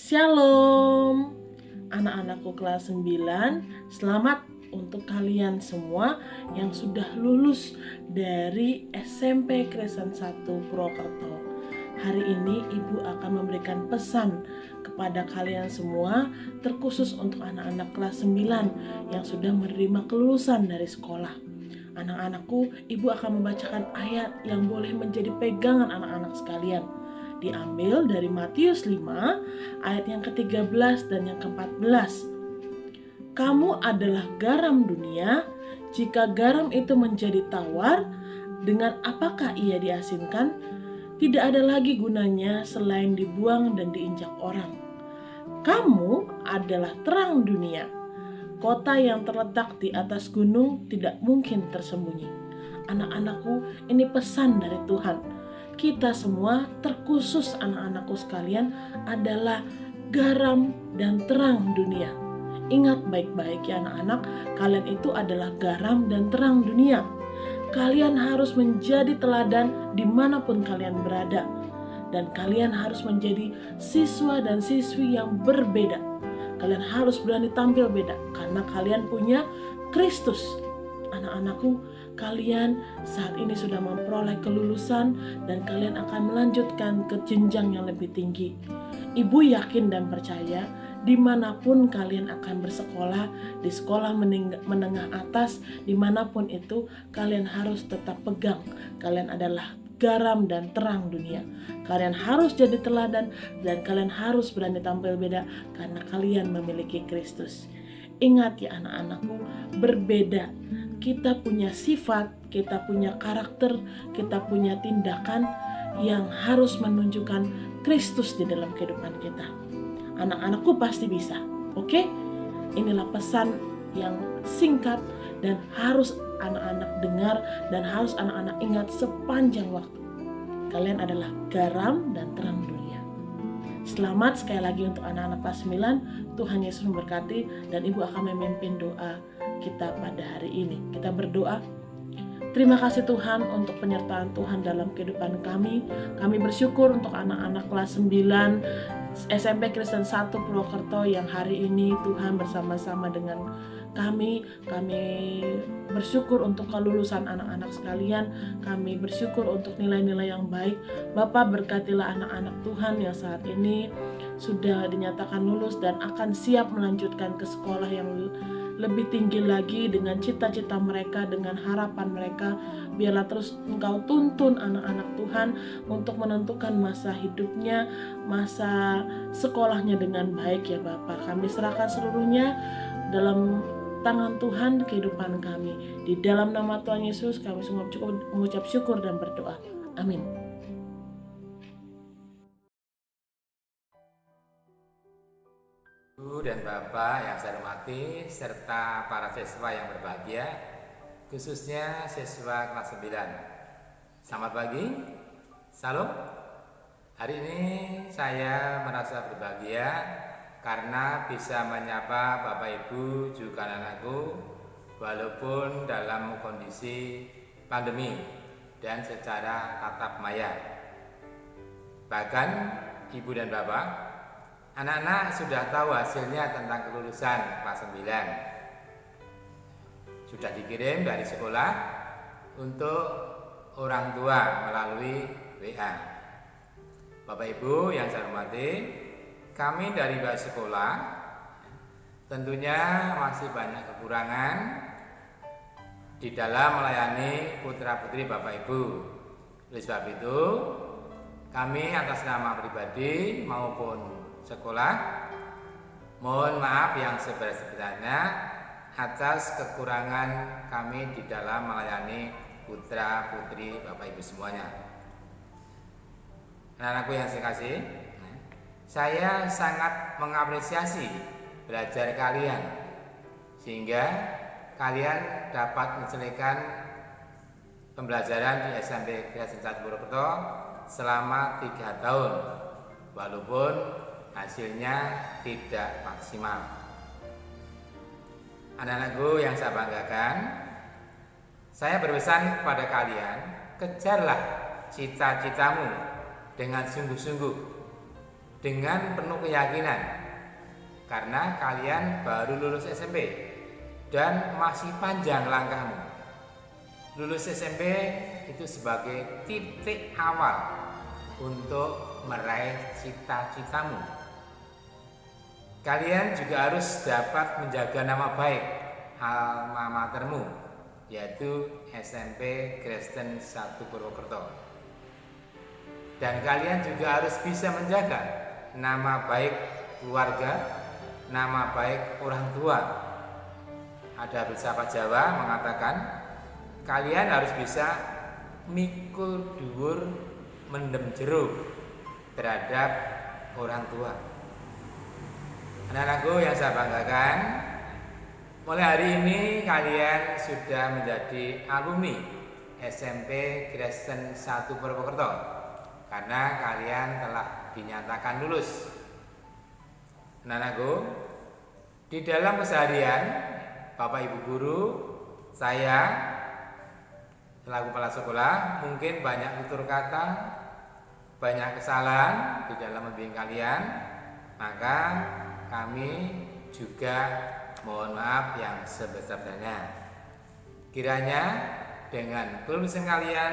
Shalom, anak-anakku kelas 9. Selamat untuk kalian semua yang sudah lulus dari SMP Kristen 1 Purwokerto. Hari ini Ibu akan memberikan pesan kepada kalian semua, terkhusus untuk anak-anak kelas 9 yang sudah menerima kelulusan dari sekolah. Anak-anakku, Ibu akan membacakan ayat yang boleh menjadi pegangan anak-anak sekalian. Diambil dari Matius 5 ayat yang ke-13 dan yang ke-14. Kamu adalah garam dunia. Jika garam itu menjadi tawar, dengan apakah ia diasinkan? Tidak ada lagi gunanya selain dibuang dan diinjak orang. Kamu adalah terang dunia. Kota yang terletak di atas gunung tidak mungkin tersembunyi. Anak-anakku, ini pesan dari Tuhan. Kita semua, terkhusus anak-anakku sekalian, adalah garam dan terang dunia. Ingat baik-baik ya anak-anak, kalian itu adalah garam dan terang dunia. Kalian harus menjadi teladan dimanapun kalian berada. Dan kalian harus menjadi siswa dan siswi yang berbeda. Kalian harus berani tampil beda karena kalian punya Kristus. Anak-anakku, kalian saat ini sudah memperoleh kelulusan dan kalian akan melanjutkan ke jenjang yang lebih tinggi. Ibu yakin dan percaya dimanapun kalian akan bersekolah, di sekolah menengah atas, dimanapun itu, kalian harus tetap pegang. Kalian adalah garam dan terang dunia. Kalian harus jadi teladan dan kalian harus berani tampil beda karena kalian memiliki Kristus. Ingat ya anak-anakku, berbeda. Kita punya sifat, kita punya karakter, kita punya tindakan yang harus menunjukkan Kristus di dalam kehidupan kita. Anak-anakku pasti bisa, oke? Inilah pesan yang singkat dan harus anak-anak dengar dan harus anak-anak ingat sepanjang waktu. Kalian adalah garam dan terang dunia. Selamat sekali lagi untuk anak-anak kelas 9. Tuhan Yesus memberkati dan Ibu akan memimpin doa kita pada hari ini. Kita berdoa. Terima kasih Tuhan untuk penyertaan Tuhan dalam kehidupan kami. Kami bersyukur untuk anak-anak kelas 9 SMP Kristen 1 Purwokerto yang hari ini Tuhan bersama-sama dengan kami bersyukur untuk kelulusan anak-anak sekalian. Kami bersyukur untuk nilai-nilai yang baik. Bapak berkatilah anak-anak Tuhan yang saat ini sudah dinyatakan lulus dan akan siap melanjutkan ke sekolah yang lebih tinggi lagi dengan cita-cita mereka, dengan harapan mereka. Biarlah terus Engkau tuntun anak-anak Tuhan untuk menentukan masa hidupnya, masa sekolahnya dengan baik ya Bapak. Kami serahkan seluruhnya dalam tangan Tuhan kehidupan kami. Di dalam nama Tuhan Yesus kami semua cukup mengucap syukur dan berdoa. Amin. Ibu dan Bapak yang saya hormati serta para siswa yang berbahagia, khususnya siswa kelas 9. Selamat pagi. Salam. Hari ini saya merasa berbahagia karena bisa menyapa Bapak Ibu juga anak-anakku walaupun dalam kondisi pandemi dan secara tatap maya. Bahkan Ibu dan Bapak, anak-anak sudah tahu hasilnya tentang kelulusan kelas 9. Sudah dikirim dari sekolah untuk orang tua melalui WA. Bapak Ibu yang saya hormati, kami dari pihak sekolah tentunya masih banyak kekurangan di dalam melayani putra-putri Bapak Ibu. Oleh sebab itu, kami atas nama pribadi maupun sekolah mohon maaf yang sebesar-besarnya atas kekurangan kami di dalam melayani putra putri Bapak Ibu semuanya. Anak-anakku yang saya kasih, saya sangat mengapresiasi belajar kalian sehingga kalian dapat menyelesaikan pembelajaran di SMP Kristen 1 Purwokerto selama 3 tahun walaupun hasilnya tidak maksimal. Anak-anakku yang saya banggakan, saya berpesan kepada kalian, kejarlah cita-citamu dengan sungguh-sungguh dengan penuh keyakinan karena kalian baru lulus SMP dan masih panjang langkahmu. Lulus SMP itu sebagai titik awal untuk meraih cita-citamu. Kalian juga harus dapat menjaga nama baik alma matermu, yaitu SMP Kristen 1 Purwokerto. Dan kalian juga harus bisa menjaga nama baik keluarga, nama baik orang tua. Ada filsafat Jawa mengatakan kalian harus bisa mikul dhuwur mendem jeruk terhadap orang tua. Anak-anakku yang saya banggakan, mulai hari ini kalian sudah menjadi alumni SMP Kristen 1 Purwokerto karena kalian telah dinyatakan lulus. Anak-anakku, di dalam keseharian Bapak Ibu guru, saya selaku kepala sekolah mungkin banyak tutur kata, banyak kesalahan di dalam membimbing kalian, maka kami juga mohon maaf yang sebesar-besarnya. Kiranya dengan kelulusan kalian,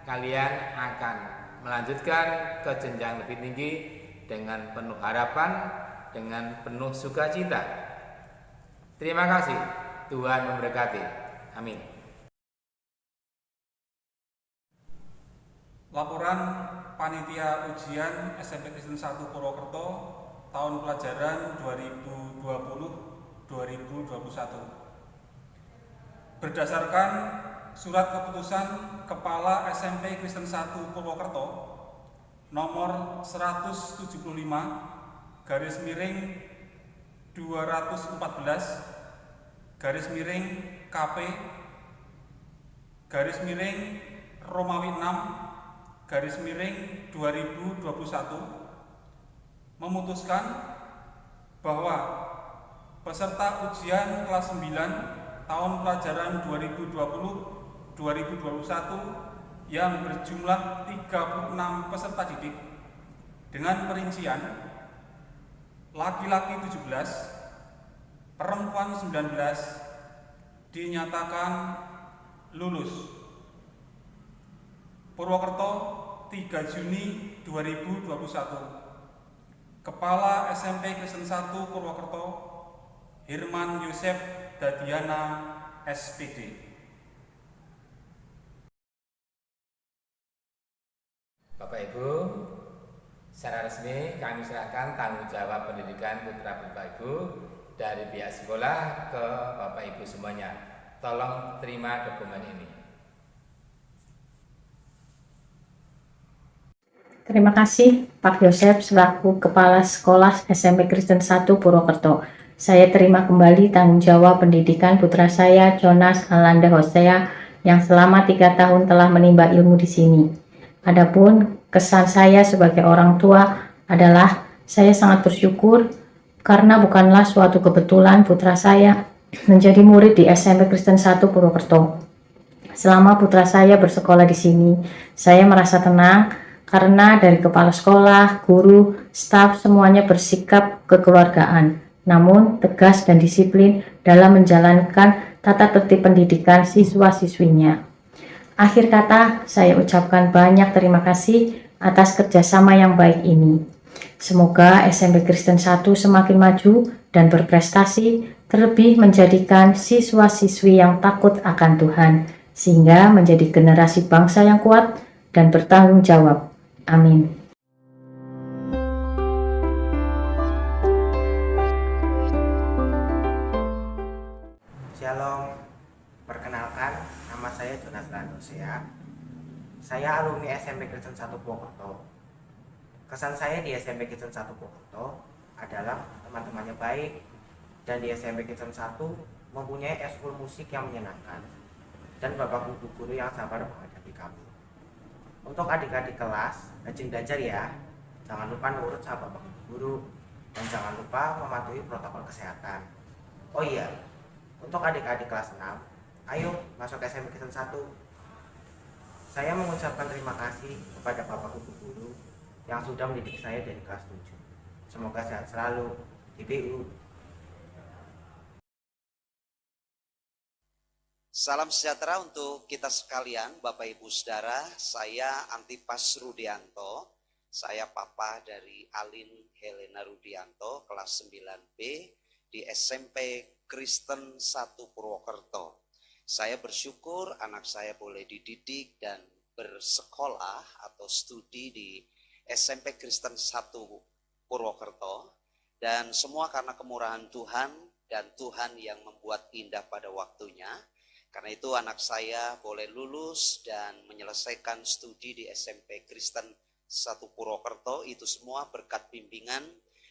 kalian akan melanjutkan ke jenjang lebih tinggi dengan penuh harapan, dengan penuh sukacita. Terima kasih, Tuhan memberkati. Amin. Laporan Panitia Ujian SMP Kristen 1 Purwokerto tahun pelajaran 2020-2021. Berdasarkan Surat Keputusan Kepala SMP Kristen 1 Purwokerto nomor 175 garis miring 214 garis miring KP garis miring Romawi 6 garis miring 2021 memutuskan bahwa peserta ujian kelas 9 tahun pelajaran 2020-2021 yang berjumlah 36 peserta didik dengan perincian laki-laki 17, perempuan 19 dinyatakan lulus. Purwokerto 3 Juni 2021. Kepala SMP Kristen 1 Purwokerto Hirman Yosef Dadiana SPD. Bapak Ibu, secara resmi kami serahkan tanggung jawab pendidikan putra Bapak Ibu dari pihak sekolah ke Bapak Ibu semuanya. Tolong terima dokumen ini. Terima kasih Pak Yosef selaku Kepala Sekolah SMP Kristen 1 Purwokerto. Saya terima kembali tanggung jawab pendidikan putra saya Jonas Alanda Hosea yang selama 3 tahun telah menimba ilmu di sini. Adapun kesan saya sebagai orang tua adalah saya sangat bersyukur karena bukanlah suatu kebetulan putra saya menjadi murid di SMP Kristen 1 Purwokerto. Selama putra saya bersekolah di sini, saya merasa tenang karena dari kepala sekolah, guru, staf semuanya bersikap kekeluargaan, namun tegas dan disiplin dalam menjalankan tata tertib pendidikan siswa-siswinya. Akhir kata, saya ucapkan banyak terima kasih atas kerjasama yang baik ini. Semoga SMP Kristen 1 semakin maju dan berprestasi, terlebih menjadikan siswa-siswi yang takut akan Tuhan, sehingga menjadi generasi bangsa yang kuat dan bertanggung jawab. Amin. Shalom, perkenalkan nama saya Jonas Hosea. Saya alumni SMP Kristen 1 Purwokerto. Kesan saya di SMP Kristen 1 Purwokerto adalah teman-temannya baik dan di SMP Kristen 1 mempunyai ekskul musik yang menyenangkan dan bapak guru yang sabar menghadapi kami. Untuk adik-adik kelas, rajin belajar ya. Jangan lupa nurut sama bapak guru dan jangan lupa mematuhi protokol kesehatan. Oh iya, untuk adik-adik kelas 6, ayo masuk SMP Kristen 1. Saya mengucapkan terima kasih kepada bapak guru yang sudah mendidik saya dari kelas 7. Semoga sehat selalu, IPU. Salam sejahtera untuk kita sekalian, Bapak Ibu Saudara. Saya Antipas Rudianto. Saya papa dari Alin Helena Rudianto, kelas 9B di SMP Kristen 1 Purwokerto. Saya bersyukur anak saya boleh dididik dan bersekolah atau studi di SMP Kristen 1 Purwokerto. Dan semua karena kemurahan Tuhan dan Tuhan yang membuat indah pada waktunya. Karena itu anak saya boleh lulus dan menyelesaikan studi di SMP Kristen 1 Purwokerto. Itu semua berkat bimbingan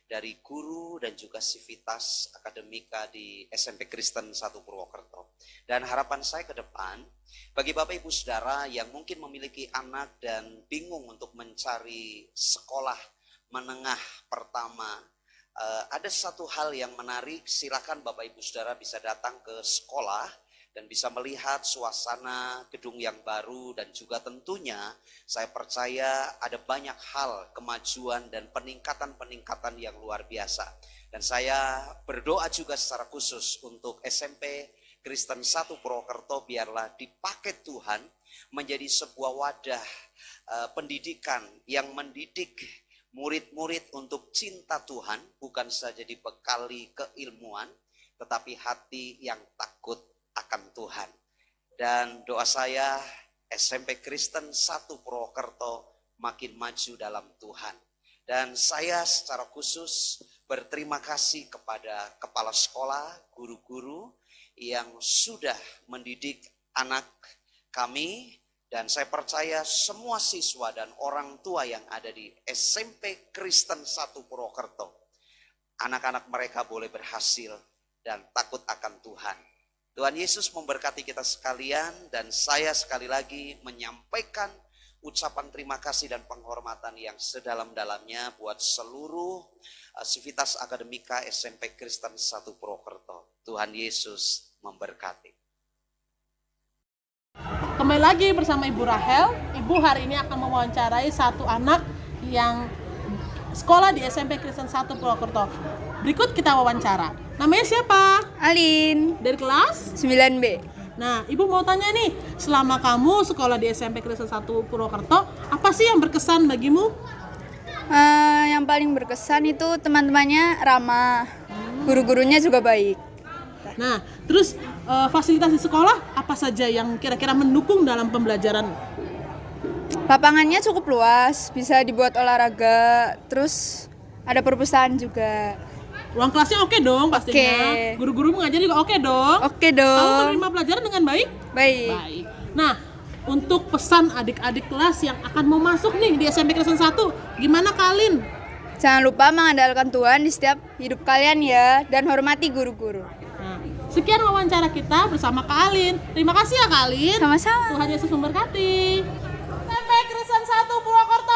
dari guru dan juga sivitas akademika di SMP Kristen 1 Purwokerto. Dan harapan saya ke depan, bagi Bapak Ibu Saudara yang mungkin memiliki anak dan bingung untuk mencari sekolah menengah pertama, ada satu hal yang menarik. Silakan Bapak Ibu Saudara bisa datang ke sekolah dan bisa melihat suasana gedung yang baru, dan juga tentunya saya percaya ada banyak hal kemajuan dan peningkatan-peningkatan yang luar biasa. Dan saya berdoa juga secara khusus untuk SMP Kristen 1 Purwokerto, biarlah dipakai Tuhan menjadi sebuah wadah pendidikan yang mendidik murid-murid untuk cinta Tuhan, bukan saja dibekali keilmuan, tetapi hati yang takut akan Tuhan. Dan doa saya SMP Kristen 1 Purwokerto makin maju dalam Tuhan. Dan saya secara khusus berterima kasih kepada kepala sekolah, guru-guru yang sudah mendidik anak kami. Dan saya percaya semua siswa dan orang tua yang ada di SMP Kristen 1 Purwokerto, anak-anak mereka boleh berhasil dan takut akan Tuhan. Tuhan Yesus memberkati kita sekalian, dan saya sekali lagi menyampaikan ucapan terima kasih dan penghormatan yang sedalam-dalamnya buat seluruh sivitas akademika SMP Kristen 1 Purwokerto. Tuhan Yesus memberkati. Kembali lagi bersama Ibu Rahel. Ibu hari ini akan mewawancarai satu anak yang sekolah di SMP Kristen 1 Purwokerto. Berikut kita wawancara. Namanya siapa? Alin, Dari kelas? 9B. Nah, Ibu mau tanya nih, selama kamu sekolah di SMP Kristen 1 Purwokerto, apa sih yang berkesan bagimu? Yang paling berkesan itu teman-temannya ramah, guru-gurunya juga baik. Nah, terus fasilitas di sekolah apa saja yang kira-kira mendukung dalam pembelajaran? Lapangannya cukup luas, bisa dibuat olahraga, terus ada perpustakaan juga. Ruang kelasnya oke dong pastinya. Oke. Guru-guru mengajar juga oke dong. Oke Kamu dong. menerima pelajaran dengan baik? Baik. Baik. Nah, untuk pesan adik-adik kelas yang akan mau masuk nih di SMP Kristen 1, gimana Kalin? Jangan lupa mengandalkan Tuhan di setiap hidup kalian ya, dan hormati guru-guru. Nah, sekian wawancara kita bersama Kak Alin. Terima kasih ya Kak Alin. Sama-sama. Tuhan Yesus memberkati. SMP Kristen 1 Purwokerto.